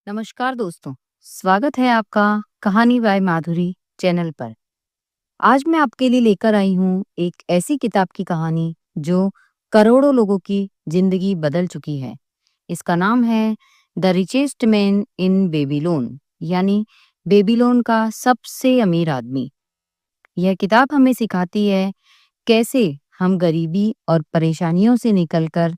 नमस्कार दोस्तों, स्वागत है आपका कहानी बाय माधुरी चैनल पर। आज मैं आपके लिए लेकर आई हूँ एक ऐसी किताब की कहानी जो करोड़ों लोगों की जिंदगी बदल चुकी है। इसका नाम है the richest man in Babylon, यानी बेबीलोन का सबसे अमीर आदमी। यह किताब हमें सिखाती है कैसे हम गरीबी और परेशानियों से निकलकर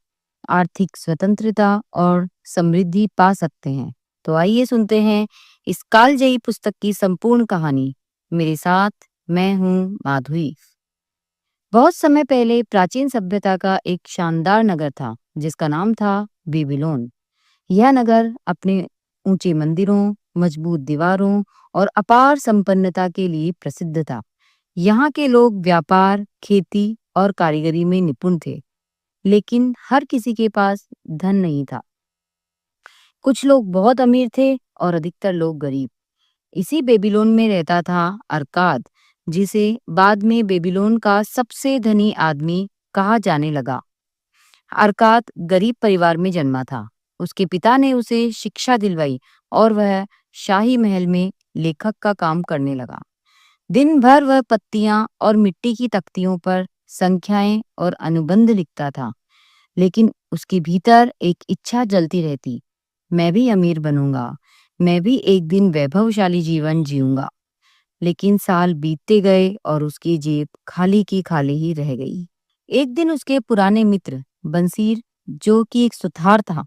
आर्थिक स्वतंत्रता और समृद्धि पा सकते हैं। तो आइए सुनते हैं इस कालजयी पुस्तक की संपूर्ण कहानी। मेरे साथ मैं हूँ माधुरी। बहुत समय पहले प्राचीन सभ्यता का एक शानदार नगर था जिसका नाम था बेबीलोन। यह नगर अपने ऊंचे मंदिरों, मजबूत दीवारों और अपार संपन्नता के लिए प्रसिद्ध था। यहाँ के लोग व्यापार, खेती और कारीगरी में निपुण थे, लेकिन हर किसी के पास धन नहीं था। कुछ लोग बहुत अमीर थे और अधिकतर लोग गरीब। इसी बेबीलोन में रहता था अरकाद, जिसे बाद में बेबीलोन का सबसे धनी आदमी कहा जाने लगा। अरकाद गरीब परिवार में जन्मा था। उसके पिता ने उसे शिक्षा दिलवाई और वह शाही महल में लेखक का काम करने लगा। दिन भर वह पत्तियां और मिट्टी की तख्तियों पर संख्याएं और अनुबंध लिखता था, लेकिन उसके भीतर एक इच्छा जलती रहती। मैं भी अमीर बनूंगा, मैं भी एक दिन वैभवशाली जीवन जीऊंगा। लेकिन साल बीतते गए और उसकी जेब खाली की खाली ही रह गई। एक दिन उसके पुराने मित्र बंसीर, जो कि एक सुथार था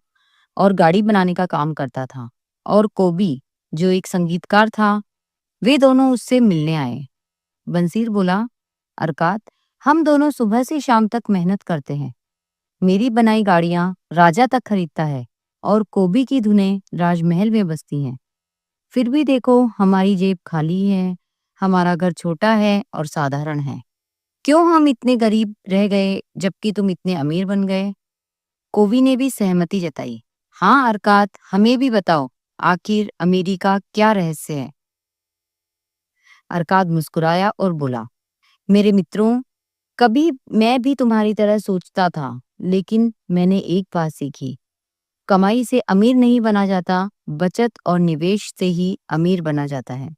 और गाड़ी बनाने का काम करता था, और कोबी, जो एक संगीतकार था, वे दोनों उससे मिलने आए। बंसीर बोला, अरकात, हम दोनों सुबह से शाम तक मेहनत करते हैं। मेरी बनाई गाड़ियां राजा तक खरीदता है और कोबी की धुनें राजमहल में बजती हैं। फिर भी देखो, हमारी जेब खाली है, हमारा घर छोटा है और साधारण है। क्यों हम इतने गरीब रह गए जबकि तुम इतने अमीर बन गए? कोबी ने भी सहमति जताई। हाँ अरकात, हमें भी बताओ, आखिर अमीरी का क्या रहस्य है? अरकात मुस्कुराया और बोला, मेरे मित्रों, कभी मैं भी तुम्हारी तरह सोचता था, लेकिन मैंने एक बात सीखी। कमाई से अमीर नहीं बना जाता, बचत और निवेश से ही अमीर बना जाता है।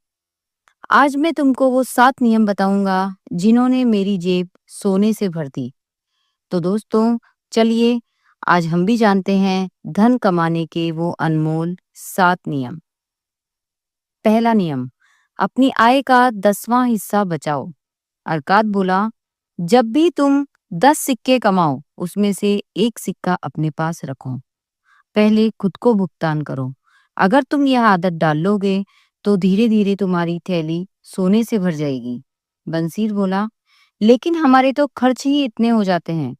आज मैं तुमको वो 7 नियम बताऊंगा जिन्होंने मेरी जेब सोने से भर दी। तो दोस्तों, चलिए आज हम भी जानते हैं धन कमाने के वो अनमोल 7 नियम। पहला नियम, अपनी आय का 10वां हिस्सा बचाओ। अरकात बोला, जब भी तुम 10 सिक्के कमाओ, उसमें से एक सिक्का अपने पास रखो। पहले खुद को भुगतान करो। अगर तुम यह आदत डाल लोगे तो धीरे धीरे तुम्हारी थैली सोने से भर जाएगी। बंसीर बोला, लेकिन हमारे तो खर्च ही इतने हो जाते हैं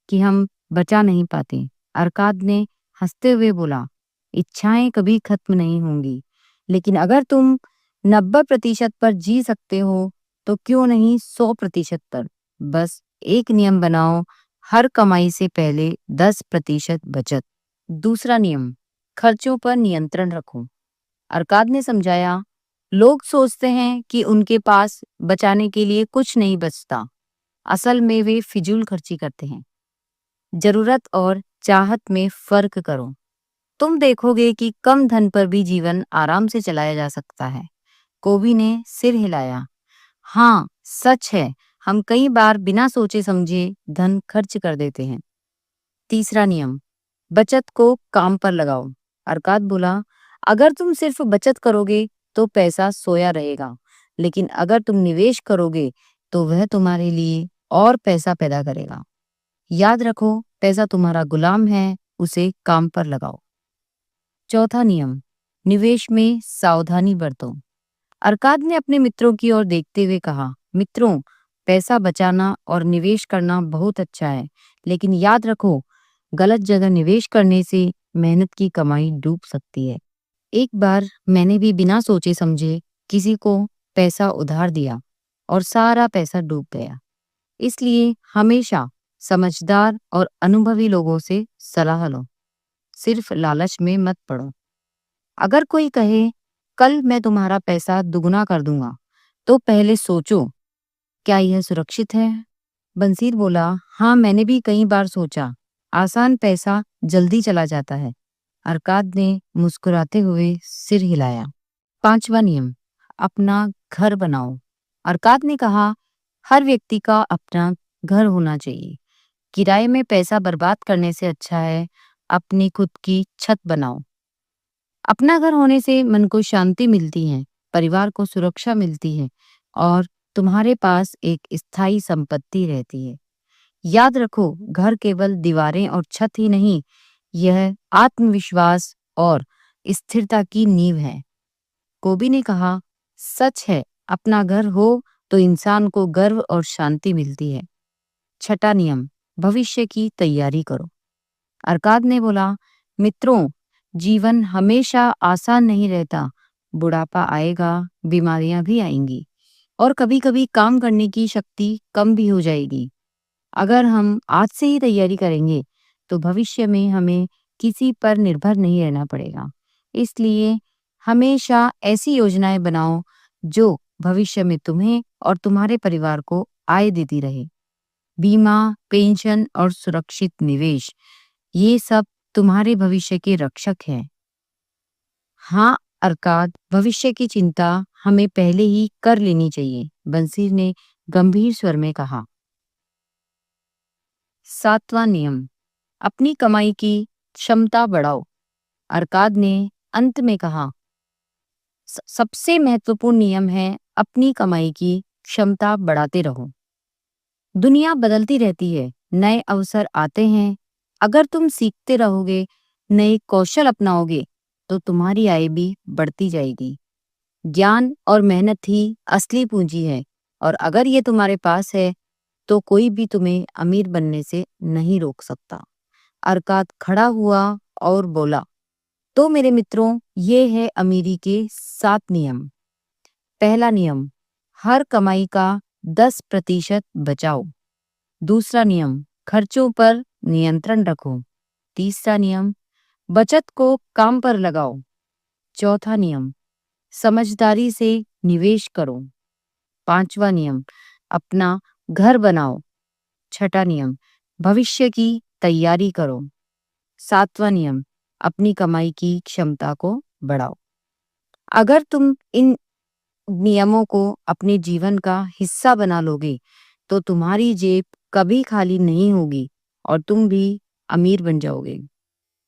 कि हम बचा नहीं पाते। अरकाद ने हंसते हुए बोला, इच्छाएं कभी खत्म नहीं होंगी, लेकिन अगर तुम 90% पर जी सकते हो तो क्यों नहीं 100% पर। बस एक नियम बनाओ, हर कमाई से पहले 10% बचत। दूसरा नियम, खर्चों पर नियंत्रण रखो। अरकाद ने समझाया, लोग सोचते हैं कि उनके पास बचाने के लिए कुछ नहीं बचता। असल में वे फिजूल खर्ची करते हैं। जरूरत और चाहत में फर्क करो। तुम देखोगे कि कम धन पर भी जीवन आराम से चलाया जा सकता है। कोबी ने सिर हिलाया। हाँ, सच है, हम कई बार बिना सोचे समझे धन खर्च कर देते हैं। तीसरा नियम, बचत को काम पर लगाओ। अरकात बोला, अगर तुम सिर्फ बचत करोगे तो पैसा सोया रहेगा, लेकिन अगर तुम निवेश करोगे तो वह तुम्हारे लिए और पैसा पैदा करेगा। याद रखो, पैसा तुम्हारा गुलाम है, उसे काम पर लगाओ। चौथा नियम, निवेश में सावधानी बरतो। अरकाद ने अपने मित्रों की ओर देखते हुए कहा, मित्रों, पैसा बचाना और निवेश करना बहुत अच्छा है, लेकिन याद रखो, गलत जगह निवेश करने से मेहनत की कमाई डूब सकती है। एक बार मैंने भी बिना सोचे समझे किसी को पैसा उधार दिया और सारा पैसा डूब गया। इसलिए हमेशा समझदार और अनुभवी लोगों से सलाह लो, सिर्फ लालच में मत पड़ो। अगर कोई कहे, कल मैं तुम्हारा पैसा दुगना कर दूंगा, तो पहले सोचो, क्या यह सुरक्षित है? बंसीर बोला, हाँ, मैंने भी कई बार सोचा। आसान पैसा जल्दी चला जाता है, अरकाद ने मुस्कुराते हुए सिर हिलाया। 5वां नियम, अपना घर बनाओ। अरकाद ने कहा, हर व्यक्ति का अपना घर होना चाहिए। किराए में पैसा बर्बाद करने से अच्छा है अपनी खुद की छत बनाओ। अपना घर होने से मन को शांति मिलती है, परिवार को सुरक्षा मिलती है और तुम्हारे पास एक स्थायी संपत्ति रहती है। याद रखो, घर केवल दीवारें और छत ही नहीं, यह आत्मविश्वास और स्थिरता की नींव है। कोबी ने कहा, सच है, अपना घर हो तो इंसान को गर्व और शांति मिलती है। 6वां नियम, भविष्य की तैयारी करो। अरकाद ने बोला, मित्रों, जीवन हमेशा आसान नहीं रहता। बुढ़ापा आएगा, बीमारियां भी आएंगी और कभी-कभी काम करने की शक्ति कम भी हो जाएगी। अगर हम आज से ही तैयारी करेंगे तो भविष्य में हमें किसी पर निर्भर नहीं रहना पड़ेगा। इसलिए हमेशा ऐसी योजनाएं बनाओ जो भविष्य में तुम्हें और तुम्हारे परिवार को आय देती रहे। बीमा, पेंशन और सुरक्षित निवेश, ये सब तुम्हारे भविष्य के रक्षक हैं। हाँ अरकाद, भविष्य की चिंता हमें पहले ही कर लेनी चाहिए, बंसीर ने गंभीर स्वर में कहा। 7वां नियम, अपनी कमाई की क्षमता बढ़ाओ। अरकाद ने अंत में कहा, सबसे महत्वपूर्ण नियम है अपनी कमाई की क्षमता बढ़ाते रहो। दुनिया बदलती रहती है, नए अवसर आते हैं। अगर तुम सीखते रहोगे, नए कौशल अपनाओगे, तो तुम्हारी आय भी बढ़ती जाएगी। ज्ञान और मेहनत ही असली पूंजी है और अगर ये तुम्हारे पास है तो कोई भी तुम्हें अमीर बनने से नहीं रोक सकता। अरकाद खड़ा हुआ और बोला, तो मेरे मित्रों, ये है अमीरी के 7 नियम। पहला नियम, हर कमाई का 10% बचाओ। दूसरा नियम, खर्चों पर नियंत्रण रखो। तीसरा नियम, बचत को काम पर लगाओ। चौथा नियम, समझदारी से निवेश करो। 5वां नियम, अपना घर बनाओ। 6वां नियम, भविष्य की तैयारी करो। 7वां नियम, अपनी कमाई की क्षमता को बढ़ाओ। अगर तुम इन नियमों को अपने जीवन का हिस्सा बना लोगे तो तुम्हारी जेब कभी खाली नहीं होगी और तुम भी अमीर बन जाओगे।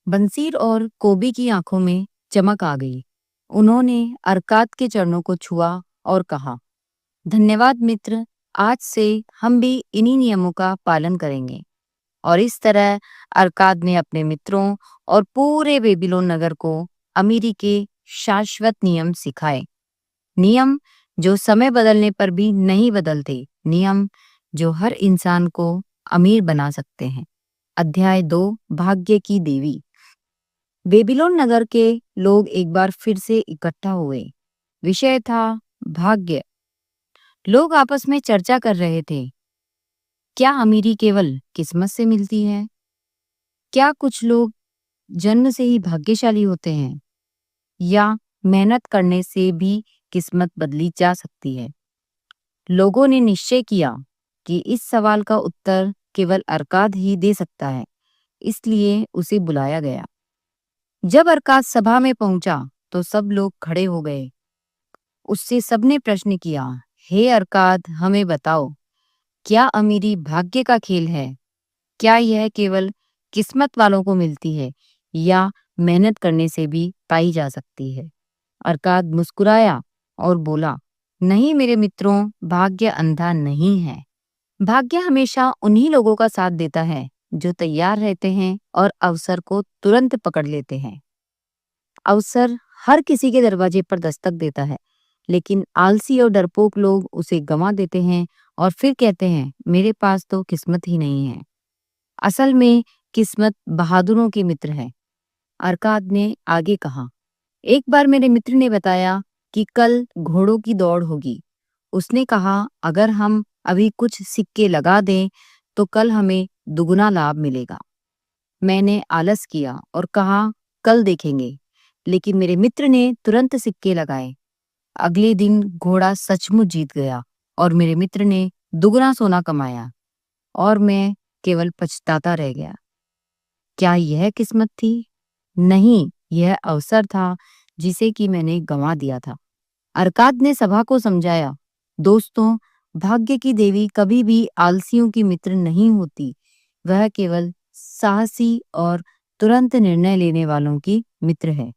बंसीर और कोबी की आंखों में चमक आ गई। उन्होंने अरकाद के चरणों को छुआ और कहा, धन्यवाद मित्र, आज से हम भी इन्हीं नियमों का पालन करेंगे। और इस तरह अरकाद ने अपने मित्रों और पूरे बेबीलोन नगर को अमीरी के शाश्वत नियम सिखाए। नियम जो समय बदलने पर भी नहीं बदलते, नियम जो हर इंसान को अमीर बना सकते हैं। अध्याय 2, भाग्य की देवी। बेबीलोन नगर के लोग एक बार फिर से इकट्ठा हुए। विषय था भाग्य। लोग आपस में चर्चा कर रहे थे, क्या अमीरी केवल किस्मत से मिलती है? क्या कुछ लोग जन्म से ही भाग्यशाली होते हैं या मेहनत करने से भी किस्मत बदली जा सकती है? लोगों ने निश्चय किया कि इस सवाल का उत्तर केवल अरकाद ही दे सकता है, इसलिए उसे बुलाया गया। जब अरकाद सभा में पहुंचा तो सब लोग खड़े हो गए। उससे सबने प्रश्न किया, हे अरकाद, हमें बताओ, क्या अमीरी भाग्य का खेल है? क्या यह केवल किस्मत वालों को मिलती है या मेहनत करने से भी पाई जा सकती है? अरकाद मुस्कुराया और बोला, नहीं मेरे मित्रों, भाग्य अंधा नहीं है। भाग्य हमेशा उन्हीं लोगों का साथ देता है जो तैयार रहते हैं और अवसर को तुरंत पकड़ लेते हैं। अवसर हर किसी के दरवाजे पर दस्तक देता है, लेकिन आलसी और डरपोक लोग उसे गंवा देते हैं और फिर कहते हैं, मेरे पास तो किस्मत ही नहीं है। असल में किस्मत बहादुरों के मित्र है। अरकाद ने आगे कहा, एक बार मेरे मित्र ने बताया कि कल घोड़ों की दौड़ होगी। उसने कहा, अगर हम अभी कुछ सिक्के लगा दें तो कल हमें दुगना लाभ मिलेगा। मैंने आलस किया और कहा, कल देखेंगे। लेकिन मेरे मित्र ने तुरंत सिक्के लगाए। अगले दिन घोड़ा सचमुच जीत गया और मेरे मित्र ने दुगना सोना कमाया और मैं केवल पछताता रह गया। क्या यह किस्मत थी नहीं, यह अवसर था जिसे कि मैंने गंवा दिया था। अर्काद ने सभा को समझाया, दोस्तों, भाग्य की देवी कभी भी आलसियों की मित्र नहीं होती। वह केवल साहसी और तुरंत निर्णय लेने वालों की मित्र है।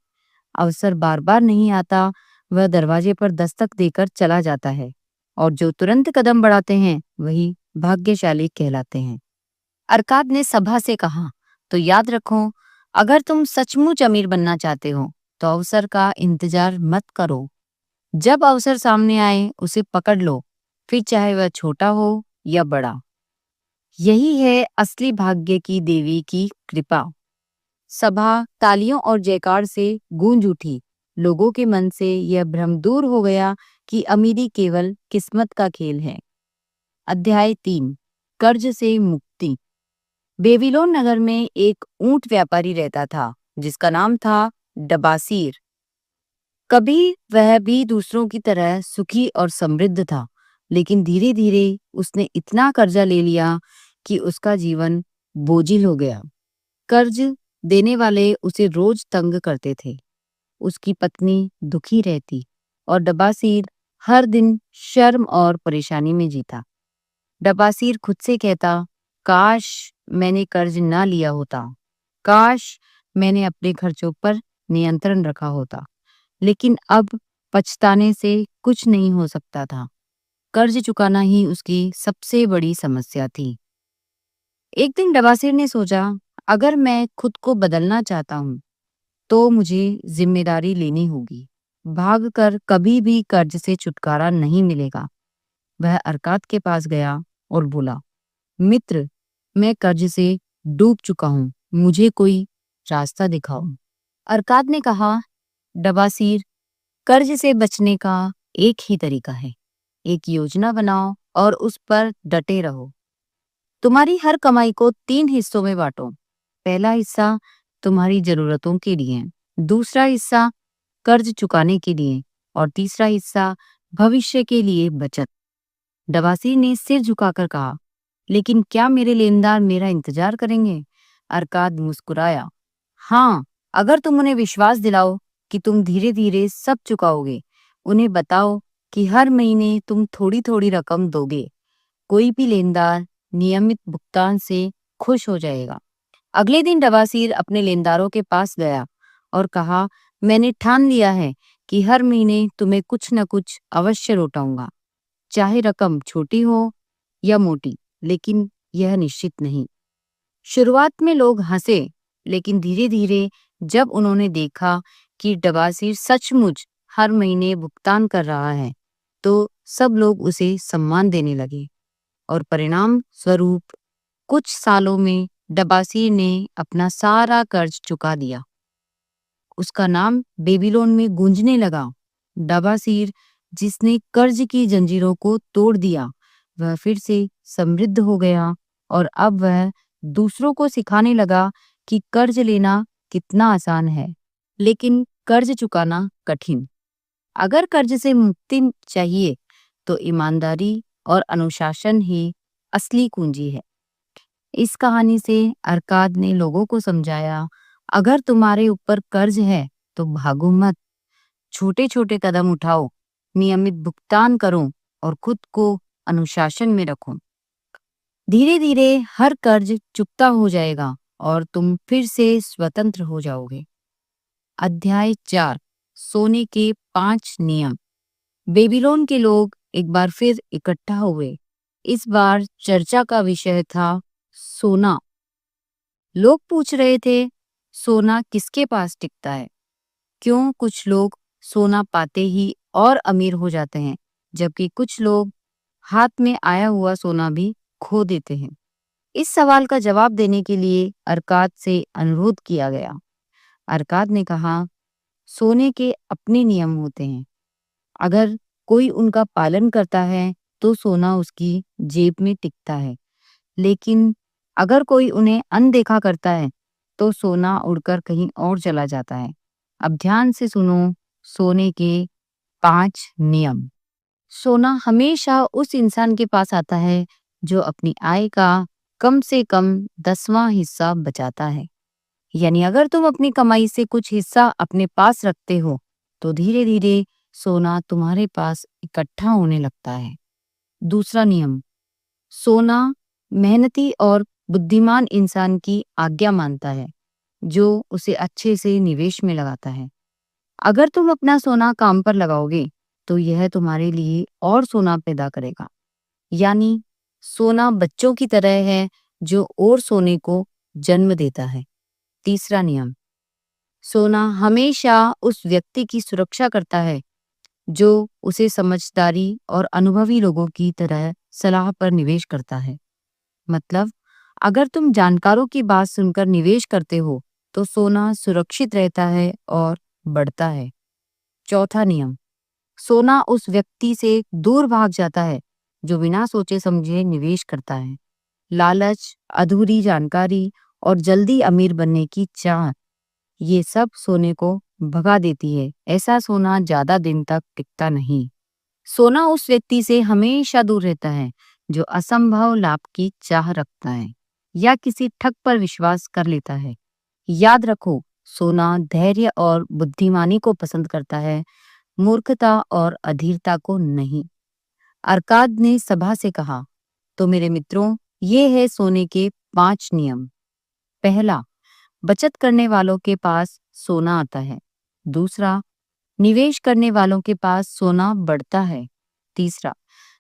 अवसर बार बार नहीं आता, वह दरवाजे पर दस्तक देकर चला जाता है, और जो तुरंत कदम बढ़ाते हैं वही भाग्यशाली कहलाते हैं। अर्काद ने सभा से कहा, तो याद रखो, अगर तुम सचमुच अमीर बनना चाहते हो तो अवसर का इंतजार मत करो। जब अवसर सामने आए उसे पकड़ लो, फिर चाहे वह छोटा हो या बड़ा। यही है असली भाग्य की देवी की कृपा। सभा तालियों और जयकार से गूंज उठी। लोगों के मन से यह भ्रम दूर हो गया कि अमीरी केवल किस्मत का खेल है। अध्याय 3, कर्ज से मुक्ति। बेबीलोन नगर में एक ऊंट व्यापारी रहता था जिसका नाम था डबासीर। कभी वह भी दूसरों की तरह सुखी और समृद्ध था, लेकिन धीरे धीरे उसने इतना कर्जा ले लिया कि उसका जीवन बोझिल हो गया। कर्ज देने वाले उसे रोज तंग करते थे। उसकी पत्नी दुखी रहती और डबासीर हर दिन शर्म और परेशानी में जीता। डबासीर खुद से कहता, काश मैंने कर्ज ना लिया होता, काश मैंने अपने खर्चों पर नियंत्रण रखा होता। लेकिन अब पछताने से कुछ नहीं हो सकता था। कर्ज चुकाना ही उसकी सबसे बड़ी समस्या थी। एक दिन डबासिर ने सोचा, अगर मैं खुद को बदलना चाहता हूँ तो मुझे जिम्मेदारी लेनी होगी। भागकर कभी भी कर्ज से छुटकारा नहीं मिलेगा। वह अर्काद के पास गया और बोला, मित्र, मैं कर्ज से डूब चुका हूँ, मुझे कोई रास्ता दिखाओ। अर्काद ने कहा, डबासीर, कर्ज से बचने का एक ही तरीका है। एक योजना बनाओ और उस पर डटे रहो। तुम्हारी हर कमाई को 3 हिस्सों में बांटो। पहला हिस्सा तुम्हारी जरूरतों के लिए, दूसरा हिस्सा कर्ज चुकाने के लिए, और तीसरा हिस्सा भविष्य के लिए बचत। डबासी ने सिर झुकाकर कहा, लेकिन क्या मेरे लेनदार मेरा इंतजार करेंगे? अर्काद मुस्कुराया, हाँ, अगर तुम उन्हें विश्वास दिलाओ कि तुम धीरे धीरे सब चुकाओगे। उन्हें बताओ कि हर महीने तुम थोड़ी थोड़ी रकम दोगे। कोई भी लेनदार नियमित भुगतान से खुश हो जाएगा। अगले दिन डबासीर अपने लेनदारों के पास गया और कहा, मैंने ठान लिया है कि हर महीने तुम्हें कुछ न कुछ अवश्य लौटाऊंगा, चाहे रकम छोटी हो या मोटी, लेकिन यह निश्चित नहीं। शुरुआत में लोग हंसे, लेकिन धीरे धीरे जब उन्होंने देखा कि डबासीर सचमुच हर महीने भुगतान कर रहा है, तो सब लोग उसे सम्मान देने लगे, और परिणाम स्वरूप कुछ सालों में डबासीर ने अपना सारा कर्ज चुका दिया। उसका नाम बेबीलोन में गूंजने लगा। डबासीर, जिसने कर्ज की जंजीरों को तोड़ दिया, वह फिर से समृद्ध हो गया, और अब वह दूसरों को सिखाने लगा कि कर्ज लेना कितना आसान है, लेकिन कर्ज चुकाना कठिन। अगर कर्ज से मुक्ति चाहिए तो ईमानदारी और अनुशासन ही असली कुंजी है। इस कहानी से अर्काद ने लोगों को समझाया, अगर तुम्हारे ऊपर कर्ज है तो भागो मत, छोटे छोटे कदम उठाओ, नियमित भुगतान करो और खुद को अनुशासन में रखो। धीरे धीरे हर कर्ज चुकता हो जाएगा और तुम फिर से स्वतंत्र हो जाओगे। अध्याय 4, सोने के 5 नियम। बेबीलोन के लोग एक बार फिर इकट्ठा हुए। इस बार चर्चा का विषय था सोना। लोग पूछ रहे थे, सोना किसके पास टिकता है? क्यों कुछ लोग सोना पाते ही और अमीर हो जाते हैं, जबकि कुछ लोग हाथ में आया हुआ सोना भी खो देते हैं? इस सवाल का जवाब देने के लिए अर्काद से अनुरोध किया गया। अर्काद ने कहा, सोने के अपने नियम होते हैं। अगर कोई उनका पालन करता है तो सोना उसकी जेब में टिकता है, लेकिन अगर कोई उन्हें अनदेखा करता है तो सोना उड़कर कहीं और चला जाता है। अब ध्यान से सुनो सोने के 5 नियम। सोना हमेशा उस इंसान के पास आता है जो अपनी आय का कम से कम 10वां हिस्सा बचाता है। यानी अगर तुम अपनी कमाई से कुछ हिस्सा अपने पास रखते हो तो धीरे धीरे सोना तुम्हारे पास इकट्ठा होने लगता है। दूसरा नियम, सोना मेहनती और बुद्धिमान इंसान की आज्ञा मानता है जो उसे अच्छे से निवेश में लगाता है। अगर तुम अपना सोना काम पर लगाओगे तो यह तुम्हारे लिए और सोना पैदा करेगा। यानी सोना बच्चों की तरह है जो और सोने को जन्म देता है। तीसरा नियम, सोना हमेशा उस व्यक्ति की सुरक्षा करता है जो उसे समझदारी और अनुभवी लोगों की तरह सलाह पर निवेश करता है। मतलब अगर तुम जानकारों की बात सुनकर निवेश करते हो तो सोना सुरक्षित रहता है और बढ़ता है। चौथा नियम, सोना उस व्यक्ति से दूर भाग जाता है जो बिना सोचे समझे निवेश करता है। लालच, अधूरी जानकारी और जल्दी अमीर बनने की चाह, ये सब सोने को भगा देती है। ऐसा सोना ज्यादा दिन तक टिकता नहीं। सोना उस व्यक्ति से हमेशा दूर रहता है जो असंभव लाभ की चाह रखता है या किसी ठग पर विश्वास कर लेता है। याद रखो, सोना धैर्य और बुद्धिमानी को पसंद करता है, मूर्खता और अधीरता को नहीं। अरकाद ने सभा से कहा, तो मेरे मित्रों, ये है सोने के 5 नियम। पहला, बचत करने वालों के पास सोना आता है। दूसरा, निवेश करने वालों के पास सोना बढ़ता है। तीसरा,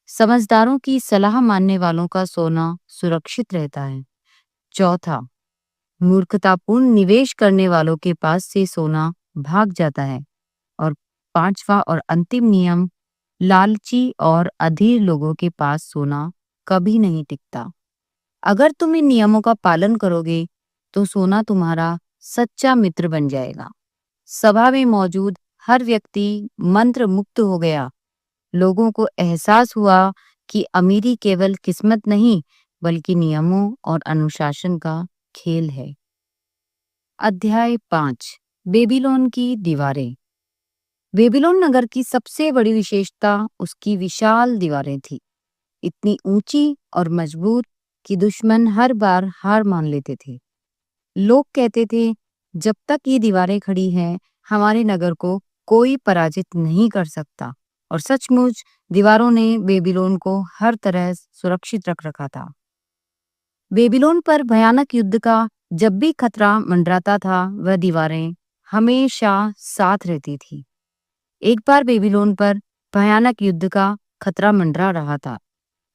समझदारों की सलाह मानने वालों का सोना सुरक्षित रहता है। चौथा, मूर्खतापूर्ण निवेश करने वालों के पास से सोना भाग जाता है। और पांचवा और अंतिम नियम, लालची और अधीर लोगों के पास सोना कभी नहीं टिकता। अगर तुम इन नियमों का पालन करोगे तो सोना तुम्हारा सच्चा मित्र बन जाएगा। सभा में मौजूद हर व्यक्ति मंत्र मुक्त हो गया। लोगों को एहसास हुआ कि अमीरी केवल किस्मत नहीं बल्कि नियमों और अनुशासन का खेल है। अध्याय 5, बेबीलोन की दीवारें। बेबीलोन नगर की सबसे बड़ी विशेषता उसकी विशाल दीवारें थी, इतनी ऊंची और मजबूत कि दुश्मन हर बार हार मान लेते थे। लोग कहते थे, जब तक ये दीवारें खड़ी हैं, हमारे नगर को कोई पराजित नहीं कर सकता। और सचमुच दीवारों ने बेबीलोन को हर तरह सुरक्षित रख रखा था। बेबीलोन पर भयानक युद्ध का जब भी खतरा मंडराता था, वह दीवारें हमेशा साथ रहती थी। एक बार बेबीलोन पर भयानक युद्ध का खतरा मंडरा रहा था।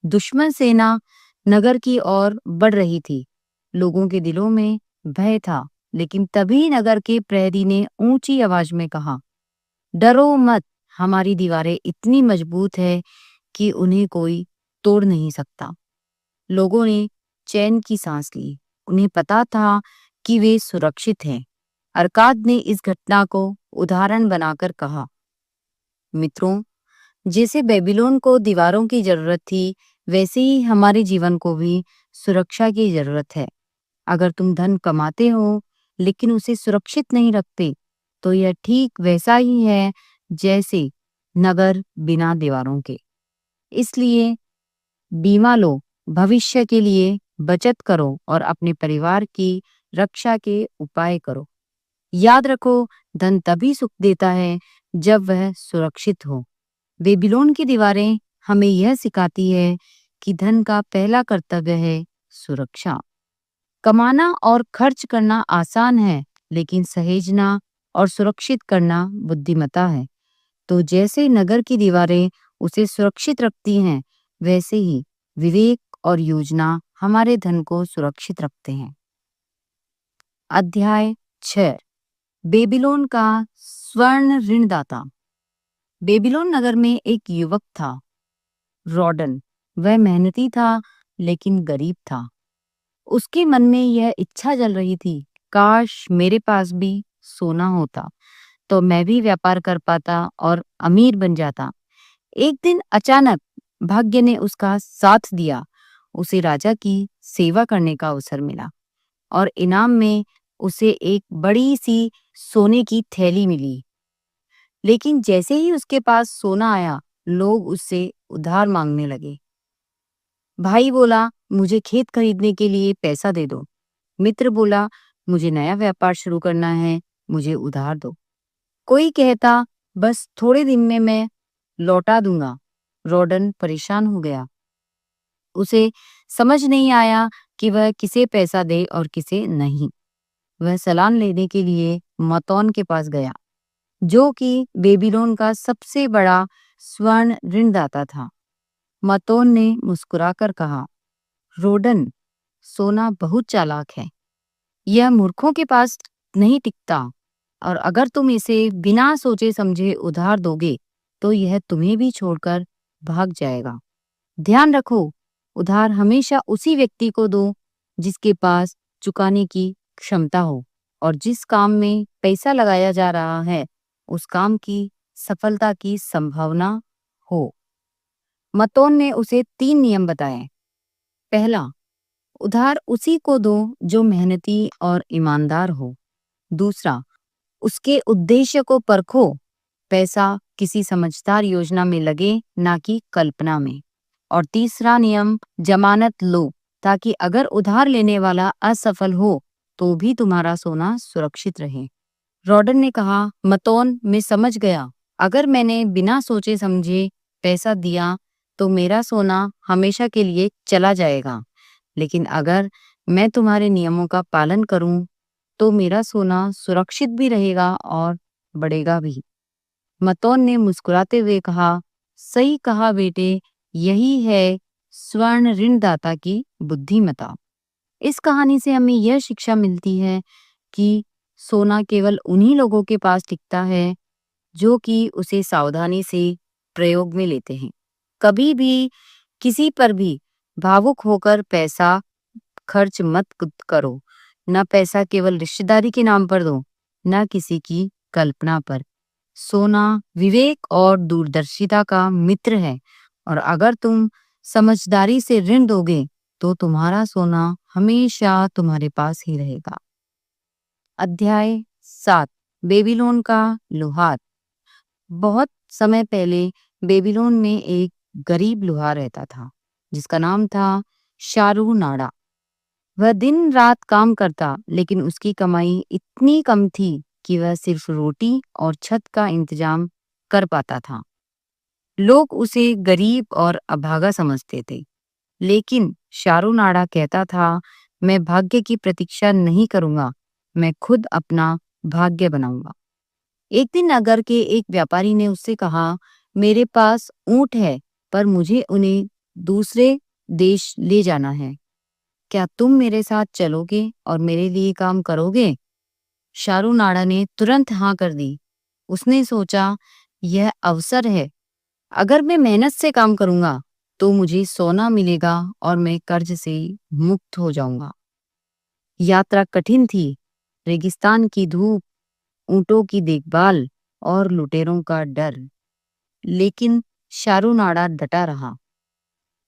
दुश्मन सेना नगर की ओर बढ़ रही थी। लोगों के दिलों में भय था, लेकिन तभी नगर के प्रहरी ने ऊंची आवाज में कहा, डरो मत, हमारी दीवारें इतनी मजबूत है कि उन्हें कोई तोड़ नहीं सकता। लोगों ने चैन की सांस ली। उन्हें पता था कि वे सुरक्षित हैं। अरकाद ने इस घटना को उदाहरण बनाकर कहा, मित्रों, जैसे बेबीलोन को दीवारों की जरूरत थी, वैसे ही हमारे जीवन को भी सुरक्षा की जरूरत है। अगर तुम धन कमाते हो लेकिन उसे सुरक्षित नहीं रखते, तो यह ठीक वैसा ही है जैसे नगर बिना दीवारों के। इसलिए बीमा लो, भविष्य के लिए बचत करो और अपने परिवार की रक्षा के उपाय करो। याद रखो, धन तभी सुख देता है जब वह सुरक्षित हो। बेबीलोन की दीवारें हमें यह सिखाती है कि धन का पहला कर्तव्य है सुरक्षा। कमाना और खर्च करना आसान है, लेकिन सहेजना और सुरक्षित करना बुद्धिमत्ता है। तो जैसे नगर की दीवारें उसे सुरक्षित रखती हैं, वैसे ही विवेक और योजना हमारे धन को सुरक्षित रखते हैं। अध्याय 6, बेबीलोन का स्वर्ण ऋणदाता। बेबीलोन नगर में एक युवक था, रॉडन। वह मेहनती था लेकिन गरीब था। उसके मन में यह इच्छा जल रही थी, काश मेरे पास भी सोना होता तो मैं भी व्यापार कर पाता और अमीर बन जाता। एक दिन अचानक भाग्य ने उसका साथ दिया। उसे राजा की सेवा करने का अवसर मिला और इनाम में उसे एक बड़ी सी सोने की थैली मिली। लेकिन जैसे ही उसके पास सोना आया, लोग उससे उधार मांगने लगे। भाई बोला, मुझे खेत खरीदने के लिए पैसा दे दो। मित्र बोला, मुझे नया व्यापार शुरू करना है, मुझे उधार दो। कोई कहता, बस थोड़े दिन में मैं लौटा दूंगा। रॉडन परेशान हो गया। उसे समझ नहीं आया कि वह किसे पैसा दे और किसे नहीं। वह सलान लेने के लिए मतौन के पास गया, जो कि बेबीलोन का सबसे बड़ा स्वर्ण ऋणदाता था। मतौन ने मुस्कुराकर कहा, रोडन, सोना बहुत चालाक है। यह मूर्खों के पास नहीं टिकता, और अगर तुम इसे बिना सोचे समझे उधार दोगे तो यह तुम्हें भी छोड़कर भाग जाएगा। ध्यान रखो, उधार हमेशा उसी व्यक्ति को दो जिसके पास चुकाने की क्षमता हो और जिस काम में पैसा लगाया जा रहा है उस काम की सफलता की संभावना हो। मतोन ने उसे 3 नियम बताए। पहला, उधार उसी को दो जो मेहनती और ईमानदार हो। दूसरा, उसके उद्देश्य को परखो, पैसा किसी समझदार योजना में लगे, ना कि कल्पना में। और तीसरा नियम, जमानत लो, ताकि अगर उधार लेने वाला असफल हो तो भी तुम्हारा सोना सुरक्षित रहे। रॉडन ने कहा, मतौन, मैं समझ गया। अगर मैंने बिना सोचे समझे पैसा दिया तो मेरा सोना हमेशा के लिए चला जाएगा, लेकिन अगर मैं तुम्हारे नियमों का पालन करूं तो मेरा सोना सुरक्षित भी रहेगा और बढ़ेगा भी। मतौन ने मुस्कुराते हुए कहा, सही कहा बेटे, यही है स्वर्ण ऋणदाता की बुद्धिमता। इस कहानी से हमें यह शिक्षा मिलती है कि सोना केवल उन्हीं लोगों के पास टिकता है जो कि उसे सावधानी से प्रयोग में लेते हैं। कभी भी किसी पर भी भावुक होकर पैसा खर्च मत करो। न पैसा केवल रिश्तेदारी के नाम पर दो, न किसी की कल्पना पर। सोना विवेक और दूरदर्शिता का मित्र है, और अगर तुम समझदारी से ऋण दोगे तो तुम्हारा सोना हमेशा तुम्हारे पास ही रहेगा। अध्याय 7, बेबीलोन का लुहार। बहुत समय पहले बेबीलोन में एक गरीब लुहार रहता था जिसका नाम था शारू नाडा। वह दिन रात काम करता, लेकिन उसकी कमाई इतनी कम थी कि वह सिर्फ रोटी और छत का इंतजाम कर पाता था। लोग उसे गरीब और अभागा समझते थे, लेकिन शारू नाडा कहता था, मैं भाग्य की प्रतीक्षा नहीं करूंगा, मैं खुद अपना भाग्य बनाऊंगा। एक दिन नगर के एक व्यापारी ने उससे कहा, मेरे पास ऊंट है, पर मुझे उन्हें दूसरे देश ले जाना है। क्या तुम मेरे साथ चलोगे और मेरे लिए काम करोगे? शारू नाडा ने तुरंत हाँ कर दी। उसने सोचा, यह अवसर है। अगर मैं मेहनत से काम करूंगा तो मुझे सोना मिलेगा और मैं कर्ज से मुक्त हो जाऊंगा। यात्रा कठिन थी। रेगिस्तान की धूप, ऊंटों की देखभाल और लुटेरों का डर, लेकिन शारू नाडा डटा रहा।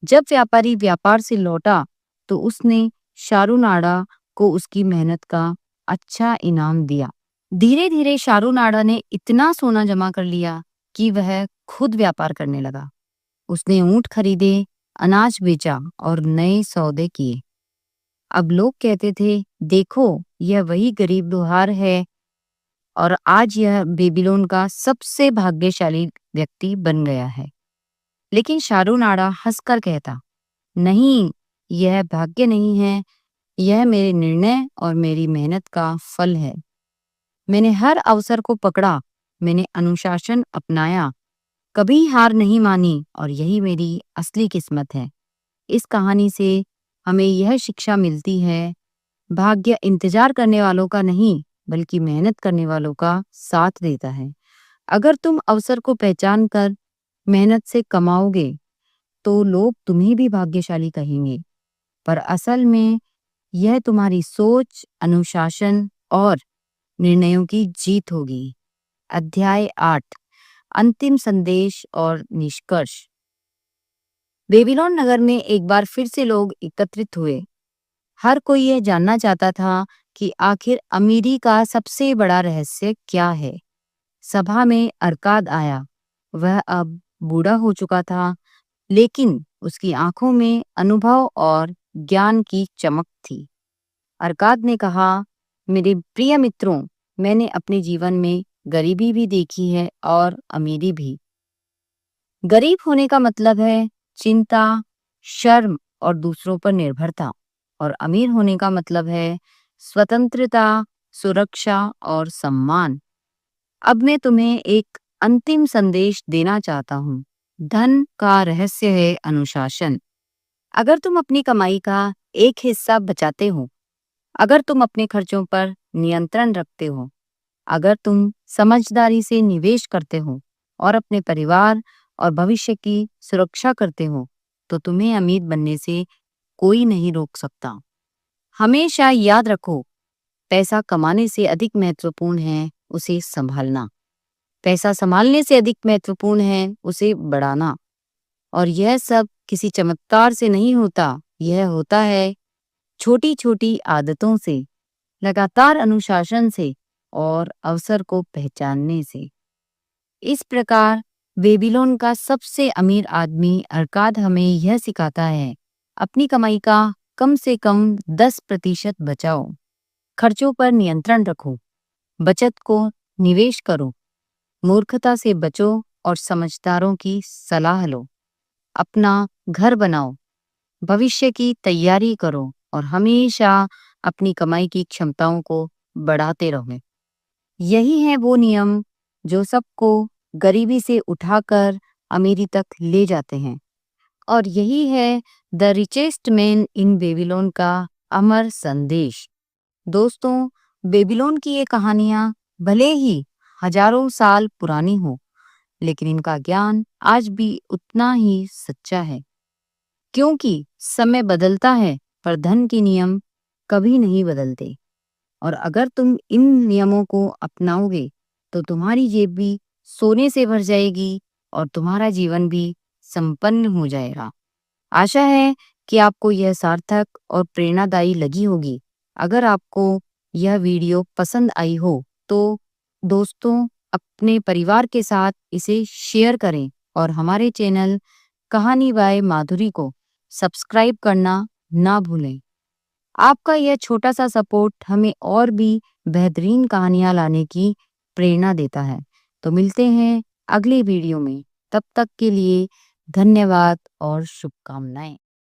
जब व्यापारी व्यापार से लौटा तो उसने शारू नाडा को उसकी मेहनत का अच्छा इनाम दिया। धीरे धीरे शारू नाडा ने इतना सोना जमा कर लिया कि वह खुद व्यापार करने लगा। उसने ऊंट खरीदे, अनाज बेचा और नए सौदे किए। अब लोग कहते थे, देखो, यह वही गरीब लुहार है, और आज यह बेबीलोन का सबसे भाग्यशाली व्यक्ति बन गया है। लेकिन शारू नाडा हंसकर कहता, नहीं, यह भाग्य नहीं है, यह मेरे निर्णय और मेरी मेहनत का फल है। मैंने हर अवसर को पकड़ा, मैंने अनुशासन अपनाया, कभी हार नहीं मानी, और यही मेरी असली किस्मत है। इस कहानी से हमें यह शिक्षा मिलती है, भाग्य इंतजार करने वालों का नहीं, बल्कि मेहनत करने वालों का साथ देता है। अगर तुम अवसर को पहचान कर मेहनत से कमाओगे तो लोग तुम्हें भी भाग्यशाली कहेंगे, पर असल में यह तुम्हारी सोच, अनुशासन और निर्णयों की जीत होगी। अध्याय 8, अंतिम संदेश और निष्कर्ष। बेबीलोन नगर में एक बार फिर से लोग एकत्रित हुए। हर कोई यह जानना चाहता था कि आखिर अमीरी का सबसे बड़ा रहस्य क्या है। सभा में अरकाद आया। वह अब बूढ़ा हो चुका था, लेकिन उसकी आंखों में अनुभव और ज्ञान की चमक थी। अरकाद ने कहा, मेरे प्रिय मित्रों, मैंने अपने जीवन में गरीबी भी देखी है और अमीरी भी। गरीब होने का मतलब है चिंता, शर्म और दूसरों पर निर्भरता, और अमीर होने का मतलब है स्वतंत्रता, सुरक्षा और सम्मान। अब मैं तुम्हें एक अंतिम संदेश देना चाहता हूँ। धन का रहस्य है अनुशासन। अगर तुम अपनी कमाई का एक हिस्सा बचाते हो, अगर तुम अपने खर्चों पर नियंत्रण रखते हो, अगर तुम समझदारी से निवेश करते हो और अपने परिवार और भविष्य की सुरक्षा करते हो, तो तुम्हें अमीर बनने से कोई नहीं रोक सकता। हमेशा याद रखो, पैसा कमाने से अधिक महत्वपूर्ण है उसे संभालना। पैसा संभालने से अधिक महत्वपूर्ण है उसे बढ़ाना। और यह सब किसी चमत्कार से नहीं होता, यह होता है छोटी-छोटी आदतों से, लगातार अनुशासन से और अवसर को पहचानने से। इस प्रकार बेबीलोन का सबसे अमीर आदमी अरकाद हमें यह सिखाता है, अपनी कमाई का कम से कम 10% बचाओ, खर्चों पर नियंत्रण रखो, बचत को निवेश करो, मूर्खता से बचो और समझदारों की सलाह लो। अपना घर बनाओ, भविष्य की तैयारी करो और हमेशा अपनी कमाई की क्षमताओं को बढ़ाते रहो। यही है वो नियम जो सबको गरीबी से उठाकर अमीरी तक ले जाते हैं। और यही है the richest man in Babylon का अमर संदेश। दोस्तों, बेबीलोन की ये कहानियां भले ही हजारों साल पुरानी हो, लेकिन इनका ज्ञान आज भी उतना ही सच्चा है। क्योंकि समय बदलता है, पर धन के नियम कभी नहीं बदलते। और अगर तुम इन नियमों को अपनाओगे, तो तुम्हारी जेब भी सोने से भर जाएगी और तुम्हारा जीवन भी संपन्न हो जाएगा। आशा है कि आपको यह सार्थक और प्रेरणादायी लगी होगी। अगर आपको यह वीडियो पसंद आई हो, तो दोस्तों, अपने परिवार के साथ इसे शेयर करें और हमारे चैनल कहानी बाय माधुरी को सब्सक्राइब करना ना भूलें। आपका यह छोटा सा सपोर्ट हमें और भी बेहतरीन कहानियां लाने की प्रेरणा देता है। तो मिलते हैं अगले वीडियो में। तब तक के लिए धन्यवाद और शुभकामनाएं।